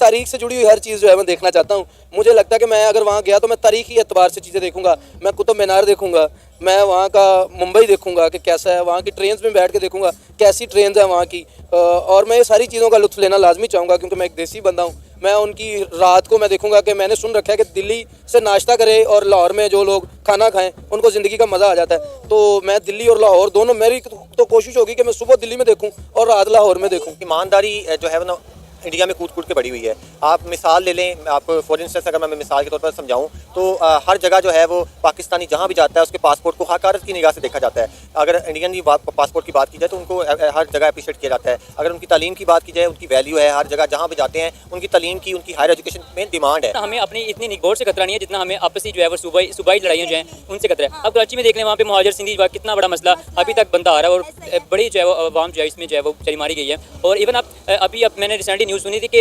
तारीख से जुड़ी हुई हर चीज़ जो है मैं देखना चाहता हूँ। मुझे लगता है कि मैं अगर वहाँ गया तो मैं तारीखी एतबार से चीज़ें देखूंगा। मैं कुतुब मीनार देखूंगा, मैं वहाँ का मुंबई देखूंगा कि कैसा है, वहाँ की ट्रेन में बैठ के देखूंगा कैसी ट्रेन है वहाँ की, और मैं ये सारी चीज़ों का लुत्फ़ लेना लाजमी चाहूँगा क्योंकि मैं एक देसी बंदा हूँ। मैं उनकी रात को मैं देखूंगा कि मैंने सुन रखा है कि दिल्ली से नाश्ता करें और लाहौर में जो लोग खाना खाएं उनको ज़िंदगी का मज़ा आ जाता है। तो मैं दिल्ली और लाहौर दोनों, मेरी तो कोशिश होगी कि मैं सुबह दिल्ली में देखूं और रात लाहौर में देखूं। ईमानदारी जो है ना इंडिया में कूट कूट के बढ़ी हुई है। आप मिसाल ले लें, आपको फॉर इंस्टेंस अगर मैं मिसाल के तौर पर समझाऊं तो हर जगह जो है वो पाकिस्तानी जहां भी जाता है उसके पासपोर्ट को हकारत की निगाह से देखा जाता है। अगर इंडियन की पासपोर्ट की बात की जाए तो उनको हर जगह अप्रिशिएट किया जाता है। अगर उनकी तालीम की बात की जाए, उनकी वैल्यू है हर जगह जहाँ भी जाते हैं, उनकी तालीम की, उनकी हायर एजुकेशन में डिमांड है। हमें अपनी इतनी निगोर से खतरा नहीं है जितना हमें आपसी जो है वो सूबाई लड़ाइयाँ जो हैं उनसे खतरा है। अब कराची में देख लें, वहाँ पे मुहाजिर सिंधी कितना बड़ा मसला अभी तक बनता आ रहा है और बड़ी जो है वो आवाम जो है इसमें जो है वो चली मारी गई है। और इवन अभी मैंने रिसेंटली न्यूज़ सुनी थी कि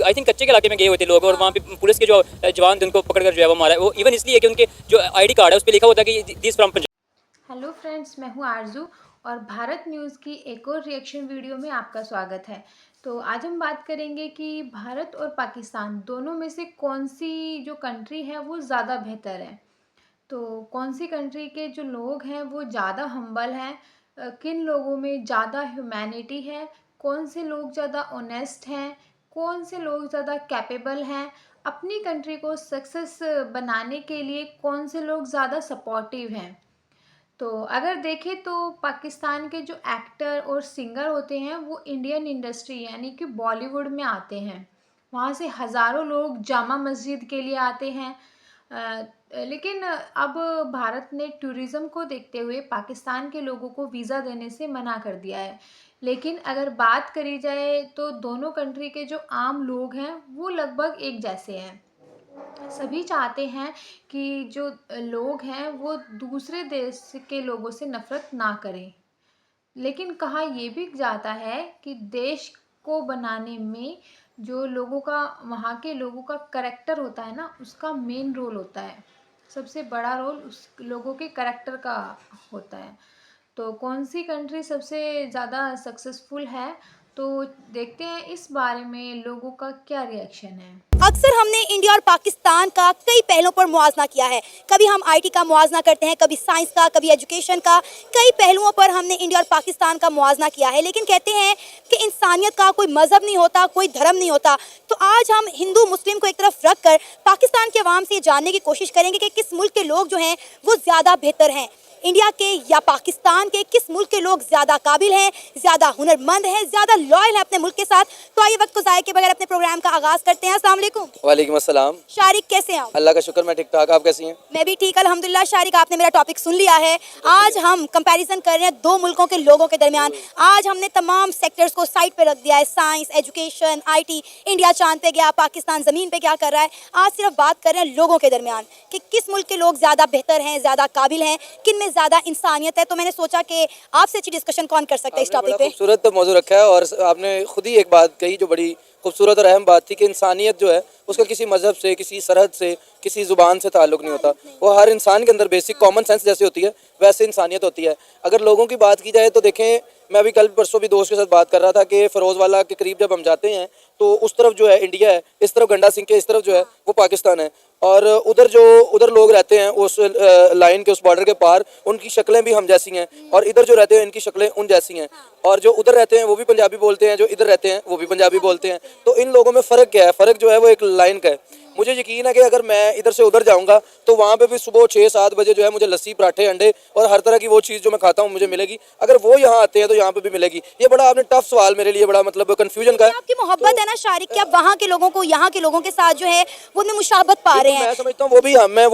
आई थिंक कच्चे के इलाके में गए हुए थे लोग और वहाँ पे पुलिस के जो जवान थे उनको पकड़कर जो है वो मारा है। वो इवन इसलिए कि उनके जो आईडी कार्ड है उस पर लिखा होता है कि this from Punjab. Hello friends, मैं हूँ आरजू और भारत न्यूज़ की एक और रिएक्शन वीडियो में आपका स्वागत है। तो आज हम बात करेंगे कि भारत और पाकिस्तान दोनों में से कौन सी जो कंट्री है वो ज़्यादा बेहतर है। तो कौन सी कंट्री के जो लोग हैं वो ज़्यादा हम्बल हैं, किन लोगों में ज़्यादा ह्यूमैनिटी है, कौन से लोग ज़्यादा ऑनेस्ट हैं, कौन से लोग ज़्यादा कैपेबल हैं, अपनी कंट्री को सक्सेस बनाने के लिए कौन से लोग ज़्यादा सपोर्टिव हैं। तो अगर देखें तो पाकिस्तान के जो एक्टर और सिंगर होते हैं वो इंडियन इंडस्ट्री यानी कि बॉलीवुड में आते हैं। वहाँ से हज़ारों लोग जामा मस्जिद के लिए आते हैं। लेकिन अब भारत ने टूरिज़्म को देखते हुए पाकिस्तान के लोगों को वीज़ा देने से मना कर दिया है। लेकिन अगर बात करी जाए तो दोनों कंट्री के जो आम लोग हैं वो लगभग एक जैसे हैं। सभी चाहते हैं कि जो लोग हैं वो दूसरे देश के लोगों से नफ़रत ना करें। लेकिन कहा ये भी जाता है कि देश को बनाने में जो लोगों का, वहाँ के लोगों का करैक्टर होता है ना, उसका मेन रोल होता है। सबसे बड़ा रोल उस लोगों के करैक्टर का होता है। तो कौन सी कंट्री सबसे ज़्यादा सक्सेसफुल है, तो देखते हैं इस बारे में लोगों का क्या रिएक्शन है। अक्सर हमने इंडिया और पाकिस्तान का कई पहलों पर मुआवजा किया है। कभी हम आईटी का मुआवजा करते हैं, कभी साइंस का, कभी एजुकेशन का। कई पहलुओं पर हमने इंडिया और पाकिस्तान का मुआवजा किया है। लेकिन कहते हैं कि इंसानियत का कोई मजहब नहीं होता, कोई धर्म नहीं होता। तो आज हम हिंदू मुस्लिम को एक तरफ रख कर पाकिस्तान के अवाम से जानने की कोशिश करेंगे कि किस मुल्क के लोग जो हैं वो ज़्यादा बेहतर हैं। इंडिया के या पाकिस्तान के किस मुल्क के लोग ज़्यादा काबिल हैं, ज़्यादा हुनरमंद हैं, ज़्यादा लॉयल हैं अपने मुल्क के साथ। तो आइए वक्त को ज़ाया के बगैर अपने प्रोग्राम का आगाज़ करते हैं। अस्सलाम वालेकुम। वालेकुम अस्सलाम। शारिक, कैसे हैं आप? अल्लाह का शुक्र, मैं ठीक ठाक। आप कैसी हैं? मैं भी ठीक अल्हम्दुलिल्लाह। शारिक, आपने मेरा टॉपिक सुन लिया है। आज हम कंपैरिजन कर रहे हैं दो मुल्कों के लोगों के दरमियान। आज हमने तमाम सेक्टर्स को साइड पे रख दिया है, साइंस, एजुकेशन, आईटी। इंडिया चांद पे गया, पाकिस्तान ज़मीन पे क्या कर रहा है। आज सिर्फ बात कर रहे हैं लोगों के दरमियान कि किस मुल्क के लोग ज़्यादा बेहतर हैं, ज़्यादा काबिल हैं, किन में ज़्यादा इंसानियत है। तो मैंने सोचा कि आपसे अच्छी डिस्कशन कौन कर सकता है इस टॉपिक पे। खूबसूरत मौजू रखा है और आपने खुद ही एक बात कही जो बड़ी खूबसूरत और अहम बात थी कि इंसानियत जो है उसका किसी मजहब से, किसी सरहद से, किसी ज़ुबान से ताल्लुक़ नहीं होता। वो हर इंसान के अंदर बेसिक कॉमन सेंस जैसे होती है वैसे इंसानियत होती है। अगर लोगों की बात की जाए तो देखें, मैं अभी कल परसों भी दोस्त के साथ बात कर रहा था कि फ़िरोज़वाला के करीब जब हम जाते हैं तो उस तरफ जो है इंडिया है, इस तरफ गंडा सिंह के इस तरफ जो है वो पाकिस्तान है। और उधर लोग रहते हैं उस लाइन के, उस बॉर्डर के पार, उनकी शक्लें भी हम जैसी हैं और इधर जो रहते हैं इनकी शक्लें उन जैसी हैं। और जो उधर रहते हैं वो भी पंजाबी बोलते हैं, जो इधर रहते हैं वो भी पंजाबी बोलते हैं। तो इन लोगों में फ़र्क क्या है? फ़र्क जो है वो एक लाइन का है। मुझे यकीन है कि अगर मैं इधर से उधर जाऊंगा तो वहाँ पे भी सुबह 6-7 बजे जो है मुझे लस्सी, पराठे, अंडे और हर तरह की वो चीज़ जो मैं खाता हूँ मुझे मिलेगी। अगर वो यहाँ आते हैं तो यहाँ पे भी मिलेगी। ये बड़ा आपने टफ सवाल मेरे लिए बड़ा मतलब कंफ्यूजन का है। आपकी मोहब्बत है ना शारिक, कि आप वहाँ के लोगों को यहाँ के लोगों के साथ जो है वो उनमें मुशाबत पा रहे हैं। मैं समझता हूँ वो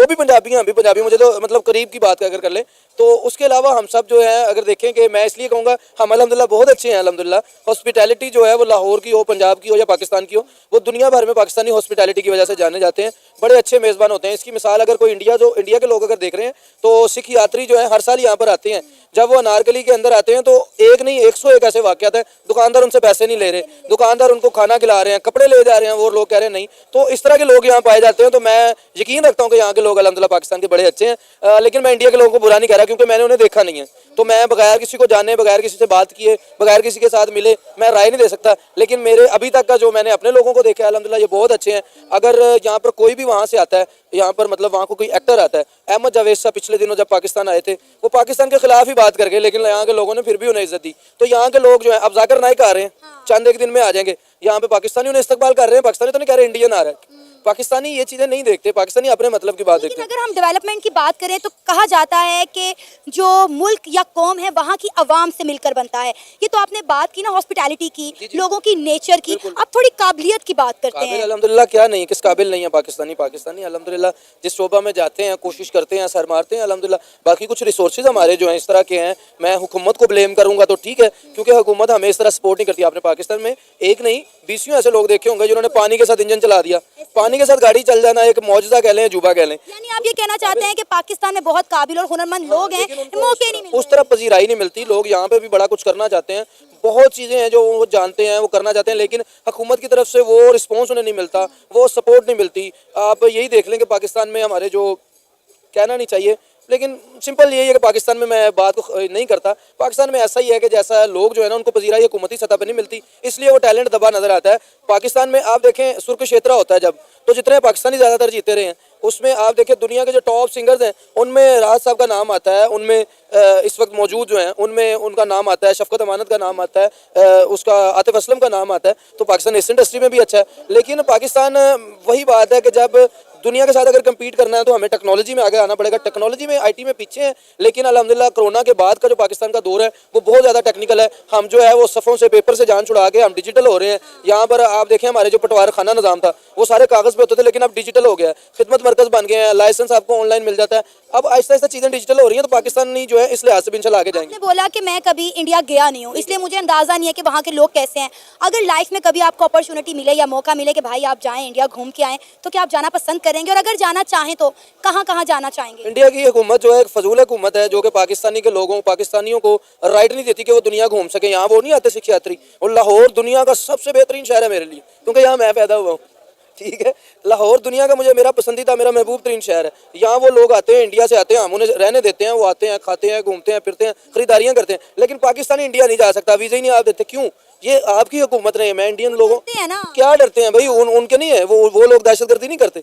भी पंजाबी हैं, हम भी पंजाबी। मुझे तो मतलब करीब की बात अगर कर ले तो उसके अलावा हम सब जो है अगर देखें कि मैं इसलिए कहूँगा हम अल्हम्दुलिल्लाह बहुत अच्छे हैं। अल्हम्दुलिल्लाह हॉस्पिटैलिटी जो है वो लाहौर की हो, पंजाब की हो या पाकिस्तान की हो, वो दुनिया भर में पाकिस्तानी हॉस्पिटैलिटी की वजह से जाने जाते हैं। बड़े अच्छे मेज़बान होते हैं। इसकी मिसाल अगर कोई इंडिया के लोग अगर देख रहे हैं तो सिख यात्री जो है हर साल यहाँ पर आते हैं। जब वो अनारकली के अंदर आते हैं तो एक नहीं 101 ऐसे वाक़यात हैं। दुकानदार उनसे पैसे नहीं ले रहे, दुकानदार उनको खाना खिला रहे हैं, कपड़े ले जा रहे हैं, वो लोग कह रहे हैं नहीं। तो इस तरह के लोग यहाँ पाए जाते हैं। तो मैं यकीन रखता हूँ कि यहाँ के लोग अल्हम्दुलिल्लाह पाकिस्तान के बड़े अच्छे हैं। लेकिन मैं इंडिया के लोगों को बुरा नहीं कह रहा क्योंकि मैंने उन्हें देखा नहीं है। तो मैं बगैर किसी को जाने, बगैर किसी से बात किए, बगैर किसी के साथ मिले मैं राय नहीं दे सकता। लेकिन मेरे अभी तक का जो मैंने अपने लोगों को देखा है अल्हम्दुलिल्लाह ये बहुत अच्छे हैं। अगर यहाँ पर कोई भी वहाँ से आता है, यहाँ पर मतलब वहाँ को कोई एक्टर आता है, अहमद जावेद साहब पिछले दिनों जब पाकिस्तान आए थे वो पाकिस्तान के खिलाफ ही बात कर गए, लेकिन यहाँ के लोगों ने फिर भी उन्हें इज्जत दी। तो यहाँ के लोग जो है, अब जाकिर नाइक आ रहे हैं, चंद एक दिन में आ जाएंगे, यहाँ पे पाकिस्तानी उन्हें इस्तकबाल कर रहे हैं। पाकिस्तानी तो नहीं कह रहे इंडियन आ रहा है, पाकिस्तानी ये चीज़ें नहीं देखते, पाकिस्तानी अपने मतलब की बात देखते लेकिन हैं। अगर हम डेवलपमेंट की बात करें तो कहा जाता है कि जो मुल्क या कौम है वहाँ की आवाम से मिलकर बनता है। ये तो आपने बात की ना हॉस्पिटैलिटी की, लोगों की नेचर की, अब थोड़ी काबिलियत की बात करते काबिल हैं। अल्हम्दुलिल्लाह क्या नहीं, किस काबिल नहीं है पाकिस्तानी। पाकिस्तानी अल्हम्दुलिल्लाह जिस शोबा में जाते हैं कोशिश करते हैं, सर मारते हैं अल्हम्दुलिल्लाह। बाकी कुछ रिसोर्सेज हमारे जो हैं इस तरह के हैं, मैं हुकूमत को ब्लेम करूंगा तो ठीक है, क्योंकि हुकूमत हमें इस तरह सपोर्ट नहीं करती। आपने पाकिस्तान में एक नहीं 20 ऐसे लोग देखे होंगे जिन्होंने पानी के साथ इंजन चला दिया, पानी के साथ गाड़ी चल जाना एक मौजूदा कह लें, जुबा कह लें। यानी आप ये कहना चाहते हैं कि पाकिस्तान में बहुत काबिल और हुनरमंद लोग हैं, मौके नहीं मिलते। उस तरफ पजीराई नहीं मिलती। लोग यहाँ पे भी बड़ा कुछ करना चाहते हैं, बहुत चीज़ें हैं जो वो जानते हैं, वो करना चाहते हैं, लेकिन हुकूमत की तरफ से वो रिस्पॉन्स उन्हें नहीं मिलता, वो सपोर्ट नहीं मिलती। आप यही देख लें कि पाकिस्तान में हमारे जो कहना नहीं चाहिए, लेकिन सिंपल यही है कि पाकिस्तान में मैं बात को नहीं करता। पाकिस्तान में ऐसा ही है कि जैसा लोग जो है ना उनको पजीराई हुकूमती सतह पर नहीं मिलती, इसलिए वो टैलेंट दबा नजर आता है। पाकिस्तान में आप देखें सुर्ख क्षेत्र होता है जब, तो जितने पाकिस्तानी ज़्यादातर जीते रहे हैं उसमें आप देखें दुनिया के जो टॉप सिंगर्स हैं उनमें राहत साहब का नाम आता है, उनमें इस वक्त मौजूद जो हैं उनमें उनका नाम आता है, शफकत अमानत का नाम आता है, उसका आतिफ असलम का नाम आता है। तो पाकिस्तान इस इंडस्ट्री में भी अच्छा है, लेकिन पाकिस्तान वही बात है कि जब दुनिया के साथ अगर कम्पीट करना है तो हमें टेक्नोलॉजी में आगे आना पड़ेगा। टेक्नोलॉजी में आईटी में पीछे हैं, लेकिन अल्हम्दुलिल्लाह कोरोना के बाद का जो पाकिस्तान का दौर है वो बहुत ज़्यादा टेक्निकल है। हम जो है वो सफ़ों से पेपर से जान छुड़ा के हम डिजिटल हो रहे हैं। यहाँ पर आप देखें हमारे जो पटवार खाना निज़ाम था वो सारे कागज़ पे होते थे, लेकिन अब डिजिटल हो गया है, खिदमत मरकज़ बन गए हैं, लाइसेंस आपको ऑनलाइन मिल जाता है। अब आहिस्ता आहिस्ता चीज़ें डिजिटल हो रही हैं, तो पाकिस्तानी जो है इस लिहाज से भी इंशाल्लाह आगे जाएंगे। आपने बोला कि मैं कभी इंडिया गया नहीं हूँ, इसलिए मुझे अंदाज़ा नहीं है कि वहाँ के लोग कैसे हैं। अगर लाइफ में कभी आपको अपॉर्चुनिटी मिले या मौका मिले कि भाई आप जाएं इंडिया घूम के आएँ, तो क्या आप जाना पसंद करेंगे? और अगर जाना चाहें तो कहाँ कहाँ जाना चाहेंगे? इंडिया की हुकूमत जो है एक फजूल हुकूमत है, जो कि पाकिस्तानी के लोगों पाकिस्तानियों को राइट नहीं देती कि वो दुनिया घूम सके। यहाँ वो नहीं आते सिख यात्री, और लाहौर दुनिया का सबसे बेहतरीन शहर है मेरे लिए, क्योंकि यहाँ मैं पैदा हुआ हूँ। ठीक है, लाहौर दुनिया का मेरा पसंदीदा, मेरा महबूब तरीन शहर है। यहाँ वो लोग आते हैं, इंडिया से आते हैं, हम उन्हें रहने देते हैं, वो आते हैं, खाते हैं, घूमते हैं, फिरते हैं, खरीदारियाँ करते हैं, लेकिन पाकिस्तानी इंडिया नहीं जा सकता, वीज़ा ही नहीं आप देते। क्यों? ये आपकी हुकूमत नहीं है। मैं इंडियन लोगों क्या डरते हैं भाई, उनके नहीं है, वो लोग दहशतगर्दी नहीं करते,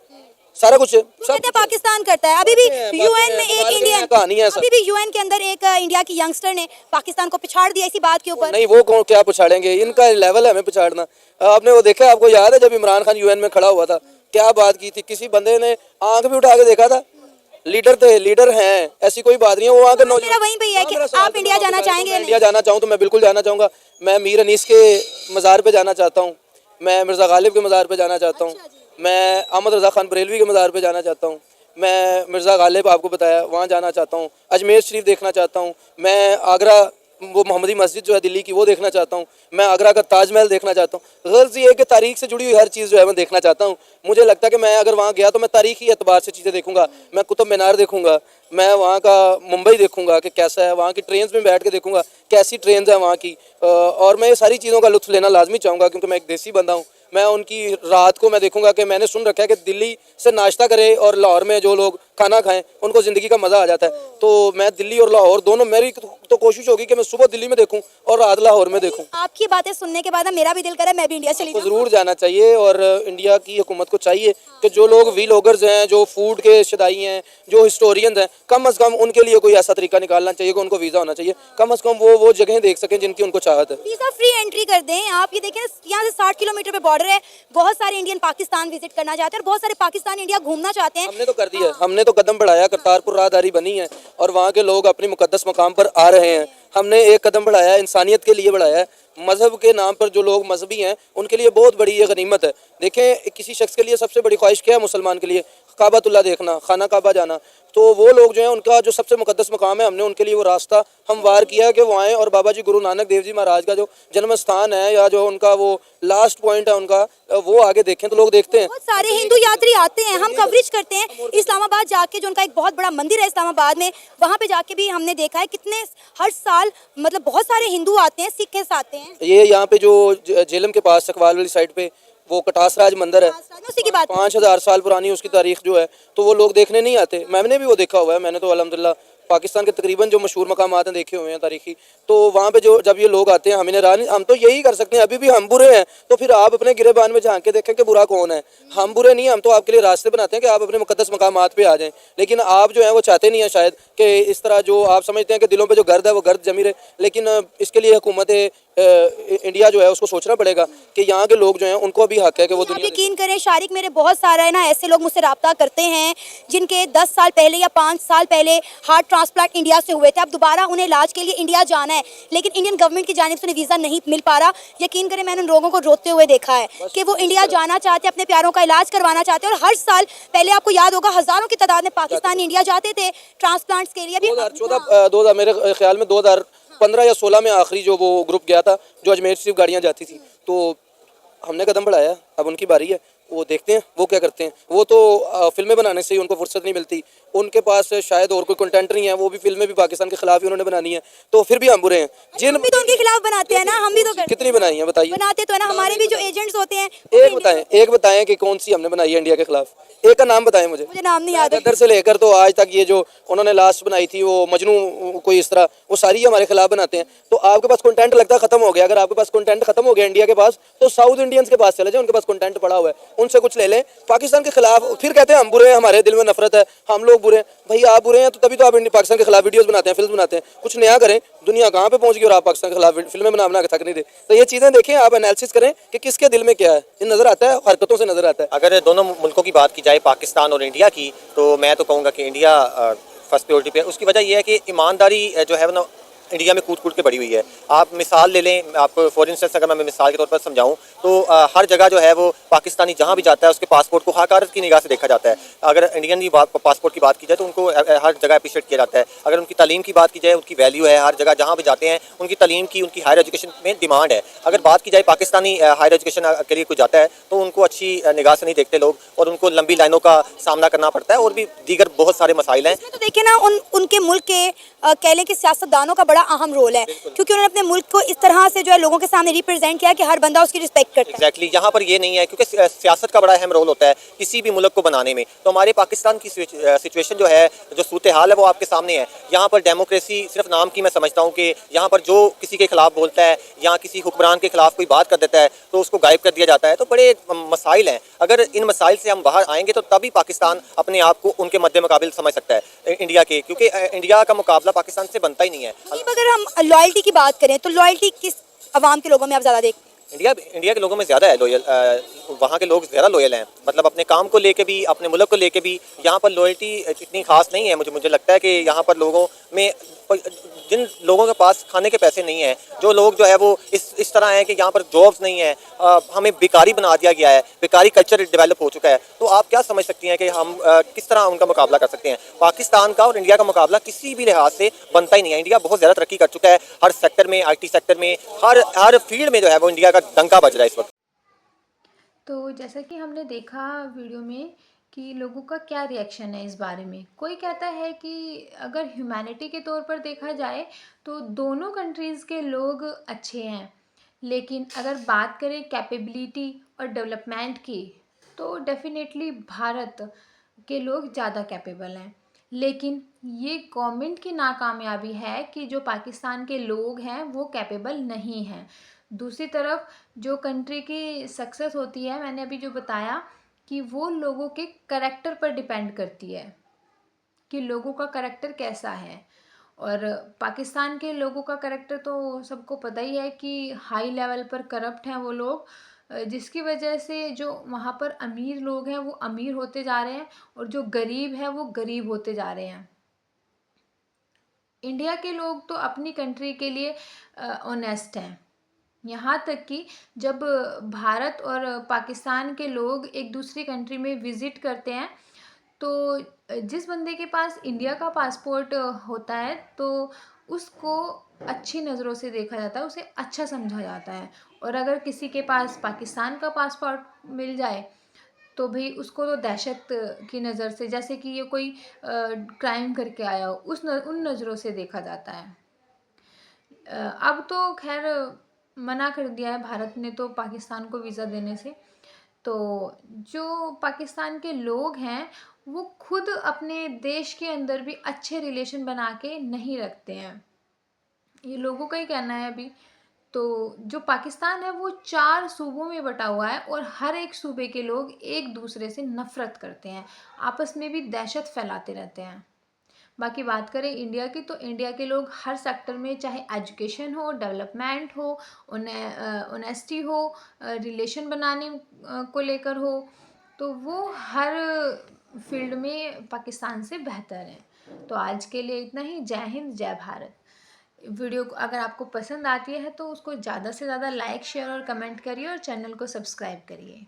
सारा कुछ सब पाकिस्तान करता है। अभी भी यूएन में एक इंडियन कहानी है, अभी भी यूएन के अंदर एक इंडिया की यंगस्टर ने पाकिस्तान को पिछाड़ दिया इसी बात के ऊपर। नहीं, वो कौन क्या पिछाड़ेंगे, इनका लेवल है हमें पिछाड़ना। आपने वो देखा, आपको याद है जब इमरान खान यूएन में खड़ा हुआ था क्या बात की थी? किसी बंदे ने आंख भी उठा के देखा था? लीडर थे, लीडर हैं, ऐसी कोई बात नहीं है। वो वहाँ के मेरा वहीं पे है कि आप इंडिया जाना चाहेंगे? इंडिया जाना चाहूँ तो मैं बिल्कुल जाना चाहूँगा। मैं मीर अनीस के मज़ार पे जाना चाहता हूँ, मैं मिर्ज़ा गालिब के मज़ार पे जाना चाहता हूँ, मैं अहमद रज़ा खान बरेलवी के मज़ार पे जाना चाहता हूँ, मैं मिर्ज़ा गालिब आपको बताया वहाँ जाना चाहता हूँ, अजमेर शरीफ देखना चाहता हूँ, मैं आगरा वो मोहम्मदी मस्जिद जो है दिल्ली की वो देखना चाहता हूँ, मैं आगरा का ताजमहल देखना चाहता हूँ। गर्ज ये है कि तारीख से जुड़ी हुई हर चीज़ जो है मैं देखना चाहता हूँ। मुझे लगता है कि मैं अगर वहाँ गया तो मैं तारीखी एतबार से चीज़ें देखूंगा। मैं कुतुब मीनार देखूंगा, मैं वहाँ का मुंबई देखूंगा कि कैसा है, वहाँ की ट्रेन में बैठ के देखूंगा कैसी ट्रेन है वहाँ की, और मैं ये सारी चीज़ों का लुत्फ़ लेना लाजमी चाहूँगा, क्योंकि मैं एक देसी बंदा हूँ। मैं उनकी रात को मैं देखूंगा कि मैंने सुन रखा है कि दिल्ली से नाश्ता करे और लाहौर में जो लोग खाना खाएं उनको ज़िंदगी का मज़ा आ जाता है। तो मैं दिल्ली और लाहौर दोनों, मेरी तो कोशिश होगी कि मैं सुबह दिल्ली में देखूं और रात लाहौर में देखूं। आपकी बातें सुनने के बाद मेरा भी दिल करे मैं भी इंडिया चली जाऊं। ज़रूर जाना चाहिए, और इंडिया की हुकूमत को चाहिए कि जो लोग वीलॉगर्स हैं, जो फूड के शदाई हैं, जो हिस्टोरियंस हैं, कम से कम उनके लिए कोई ऐसा तरीका निकालना चाहिए कि उनको वीज़ा होना चाहिए। कम से कम वो जगह देख सकें जिनकी उनको चाहत है। वीज़ा फ्री एंट्री कर दें। आप ये देखें यहाँ से 60 किलोमीटर पे बॉर्डर है, बहुत सारे इंडियन पाकिस्तान विजिट करना चाहते हैं और बहुत सारे पाकिस्तान इंडिया घूमना चाहते हैं। हमने तो कर दिया है, हमने तो कदम बढ़ाया, करतारपुर राहदारी बनी है और वहाँ के लोग अपनी मुकद्दस मकाम पर आ रहे हैं। हमने एक कदम बढ़ाया, इंसानियत के लिए बढ़ाया है। मज़हब के नाम पर जो लोग मजहबी हैं उनके लिए बहुत बड़ी ये गनीमत है। देखें, किसी शख्स के लिए सबसे बड़ी ख्वाहिश क्या है मुसलमान के लिए? काबातुल्लाह देखना, खाना काबा जाना। तो वो लोग जो हैं उनका जो सबसे मुकद्दस मकाम है, हमने उनके लिए वो रास्ता हमवार किया है कि वो आएँ और बाबा जी गुरु नानक देव जी महाराज का जो जन्म स्थान है या जो उनका वो लास्ट पॉइंट है उनका, वो आगे देखें। तो लोग देखते हैं, बहुत सारे हिंदू यात्री आते हैं, हम कवरेज करते हैं। इस्लामाबाद जाके जो उनका एक बहुत बड़ा मंदिर है इस्लामाबाद में, वहाँ पे जाके भी हमने देखा है कितने हर साल मतलब बहुत सारे हिंदू आते हैं, सिख आते हैं। ये यहाँ पे जो झेलम के पास सकवाल वाली साइड पे वो कटास राज मंदिर है, उसी की बात 5000 साल पुरानी उसकी तारीख जो है, तो वो लोग देखने नहीं आते। मैंने भी वो देखा हुआ है। मैंने तो अल्हम्दुलिल्लाह पाकिस्तान के तकरीबन जो मशहूर मकामात हैं देखे हुए हैं तारीखी, तो वहाँ पे जो जब ये लोग आते हैं हमें नाराज, हम तो यही कर सकते हैं, अभी भी हम बुरे हैं तो फिर आप अपने गिरेबान में झांक के देखें कि बुरा कौन है। हम बुरे नहीं, हम तो आपके लिए रास्ते बनाते हैं कि आप अपने मुकद्दस मकामात पे आ जाएं, लेकिन आप जो है वो चाहते नहीं है शायद कि इस तरह जो आप समझते हैं कि दिलों पे जो गर्द है वो गर्द जमी रहे। लेकिन इसके लिए हुकूमत इंडिया जो है उसको सोचना पड़ेगा कि यहाँ के लोग जो हैं उनको भी हक है कि वो आप दुनिया यकीन करें शारिक, मेरे बहुत सारा है ना ऐसे लोग मुझसे रब्ता करते हैं जिनके 10 साल पहले या 5 साल पहले हार्ट ट्रांसप्लांट इंडिया से हुए थे। अब दोबारा उन्हें इलाज के लिए इंडिया जाना है, लेकिन इंडियन गवर्नमेंट की जानिब से उन्हें वीज़ा नहीं मिल पा रहा। यकीन करें मैंने उन लोगों को रोते हुए देखा है कि वो इंडिया जाना चाहते हैं, अपने प्यारों का इलाज करवाना चाहते हैं। और हर साल पहले आपको याद होगा हज़ारों की तादाद में पाकिस्तानी इंडिया जाते थे ट्रांसप्लांट्स के लिए। 2014 मेरे ख्याल में 2015 या 16 में आखिरी जो वो ग्रुप गया था जो अजमेर से गाड़ियाँ जाती थी, तो हमने कदम बढ़ाया। अब उनकी बारी है, वो देखते हैं वो क्या करते हैं। वो तो फिल्में बनाने से ही उनको फुर्सत नहीं मिलती, उनके पास शायद और कोई कंटेंट नहीं है, वो भी फिल्में भी पाकिस्तान के खिलाफ ही उन्होंने बनानी है, तो फिर भी हम बुरे हैं। हम भी तो उनके खिलाफ बनाते हैं ना, हम भी तो कितनी बनाई है बताइए, बनाते तो है ना, हमारे भी जो एजेंट्स होते हैं। एक बताएं कि कौन सी हमने बनाई है इंडिया के खिलाफ, एक का नाम बताएं मुझे नाम नहीं याद है। गदर से लेकर तो आज तक ये जो उन्होंने लास्ट बनाई थी वो मजनू कोई इस तरह, वो सारी हमारे खिलाफ बनाते हैं। तो आपके पास कंटेंट लगता है खत्म हो गया। अगर आपके पास कंटेंट खत्म हो गया इंडिया के पास, तो साउथ इंडियंस के पास चले जाए, उनके पास कंटेंट पड़ा हुआ है, उनसे कुछ ले लें। पाकिस्तान के खिलाफ फिर कहते हैं हम बुरे हैं, हमारे दिल में नफरत है, हम लोग बुरे हैं। भाई आप बुरे हैं तो तभी तो आप पाकिस्तान के खिलाफ वीडियोस बनाते हैं, फिल्म बनाते हैं। कुछ नया करें, दुनिया कहाँ पे पहुंच गई और आप पाकिस्तान के खिलाफ फिल्में बना के थक नहीं दे। तो ये चीज़ें देखें, आप एनालिसिस करें कि किसके दिल में क्या है, ये नजर आता है, हरकतों से नजर आता है। अगर दोनों मुल्कों की बात की जाए, पाकिस्तान और इंडिया की, तो मैं तो कहूँगा कि इंडिया फर्स्ट प्रायोरिटी पे है। उसकी वजह यह है कि ईमानदारी जो है ना इंडिया में कूद के बढ़ी हुई है। आप मिसाल ले लें, आप फॉर इंस्टेंस अगर मैं मिसाल के तौर पर समझाऊं तो हर जगह जो है वो पाकिस्तानी जहां भी जाता है उसके पासपोर्ट को हकारत की निगाह से देखा जाता है। अगर इंडियन की पासपोर्ट की बात की जाए तो उनको हर जगह अप्रिशिएट किया जाता है। अगर उनकी तालीम की बात की जाए, उनकी वैल्यू है, हर जगह जहाँ भी जाते हैं उनकी तालीम की, उनकी हायर एजुकेशन में डिमांड है। अगर बात की जाए पाकिस्तानी हायर एजुकेशन के लिए कोई जाता है तो उनको अच्छी निगाह से नहीं देखते लोग, और उनको लंबी लाइनों का सामना करना पड़ता है, और भी दीगर बहुत सारे मसाइल हैं। तो देखिए ना, उनके मुल्क के कह लें कि सियासतदानों का बड़ा अहम रोल है, क्योंकि उन्होंने अपने मुल्क को इस तरह से जो है लोगों के सामने रिप्रेजेंट किया कि हर बंदा उसकी रिस्पेक्ट करता है। एग्जैक्टली, यहाँ पर ये नहीं है, क्योंकि सियासत का बड़ा अहम रोल होता है किसी भी मुल्क को बनाने में। तो हमारे पाकिस्तान की सिचुएशन जो है, जो सूरत हाल है वो आपके सामने है। यहाँ पर डेमोक्रेसी सिर्फ नाम की मैं समझता हूँ कि यहाँ पर जो किसी के खिलाफ बोलता है या किसी हुक्मरान के खिलाफ कोई बात कर देता है तो उसको गायब कर दिया जाता है। तो बड़े मसाइल हैं। अगर इन मसाइल से हम बाहर आएंगे तो तभी पाकिस्तान अपने आप को उनके मद्दे मुकाबिल समझ सकता है इंडिया के, क्योंकि इंडिया का मुकाबला पाकिस्तान से बनता ही नहीं है। अगर हम लॉयल्टी की बात करें तो लॉयल्टी किस अवाम के लोगों में आप ज़्यादा देखते हैं? इंडिया के लोगों में ज़्यादा है लॉयल, वहाँ के लोग ज़्यादा लॉयल हैं, मतलब अपने काम को लेके भी, अपने मुल्क को लेके भी। यहाँ पर लॉयल्टी इतनी खास नहीं है। मुझे लगता है कि यहाँ पर लोगों में, जिन लोगों के पास खाने के पैसे नहीं हैं, जो लोग जो है वो इस तरह हैं कि यहाँ पर जॉब्स नहीं है, हमें बेकारी बना दिया गया है, बेकारी कल्चर डेवलप हो चुका है। तो आप क्या समझ सकती हैं कि हम किस तरह उनका मुकाबला कर सकते हैं? पाकिस्तान का और इंडिया का मुकाबला किसी भी लिहाज से बनता ही नहीं है। इंडिया बहुत ज़्यादा तरक्की कर चुका है, हर सेक्टर में, IT सेक्टर में, हर फील्ड में जो है वो इंडिया का डंका बज रहा है इस वक्त। तो जैसा कि हमने देखा वीडियो में कि लोगों का क्या रिएक्शन है इस बारे में। कोई कहता है कि अगर ह्यूमैनिटी के तौर पर देखा जाए तो दोनों कंट्रीज़ के लोग अच्छे हैं, लेकिन अगर बात करें कैपेबिलिटी और डेवलपमेंट की तो डेफिनेटली भारत के लोग ज़्यादा कैपेबल हैं। लेकिन ये गवर्नमेंट की नाकामयाबी है कि जो पाकिस्तान के लोग हैं वो कैपेबल नहीं हैं। दूसरी तरफ जो कंट्री की सक्सेस होती है, मैंने अभी जो बताया कि वो लोगों के करैक्टर पर डिपेंड करती है कि लोगों का करैक्टर कैसा है। और पाकिस्तान के लोगों का करैक्टर तो सबको पता ही है कि हाई लेवल पर करप्ट हैं वो लोग, जिसकी वजह से जो वहाँ पर अमीर लोग हैं वो अमीर होते जा रहे हैं और जो गरीब हैं वो गरीब होते जा रहे हैं। इंडिया के लोग तो अपनी कंट्री के लिए ऑनेस्ट हैं, यहाँ तक कि जब भारत और पाकिस्तान के लोग एक दूसरी कंट्री में विज़िट करते हैं तो जिस बंदे के पास इंडिया का पासपोर्ट होता है तो उसको अच्छी नज़रों से देखा जाता है, उसे अच्छा समझा जाता है। और अगर किसी के पास पाकिस्तान का पासपोर्ट मिल जाए तो भाई उसको तो दहशत की नज़र से, जैसे कि ये कोई क्राइम करके आया हो, उन नज़रों से देखा जाता है। अब तो खैर मना कर दिया है भारत ने तो पाकिस्तान को वीज़ा देने से। तो जो पाकिस्तान के लोग हैं वो खुद अपने देश के अंदर भी अच्छे रिलेशन बना के नहीं रखते हैं। ये लोगों का ही कहना है अभी। तो जो पाकिस्तान है वो 4 सूबों में बटा हुआ है और हर एक सूबे के लोग एक दूसरे से नफ़रत करते हैं, आपस में भी दहशत फैलाते रहते हैं। बाकी बात करें इंडिया की, तो इंडिया के लोग हर सेक्टर में, चाहे एजुकेशन हो, डेवलपमेंट हो, ऑनेस्टी हो, रिलेशन बनाने को लेकर हो, तो वो हर फील्ड में पाकिस्तान से बेहतर हैं। तो आज के लिए इतना ही। जय हिंद, जय भारत। वीडियो को अगर आपको पसंद आती है तो उसको ज़्यादा से ज़्यादा लाइक, शेयर और कमेंट करिए और चैनल को सब्सक्राइब करिए।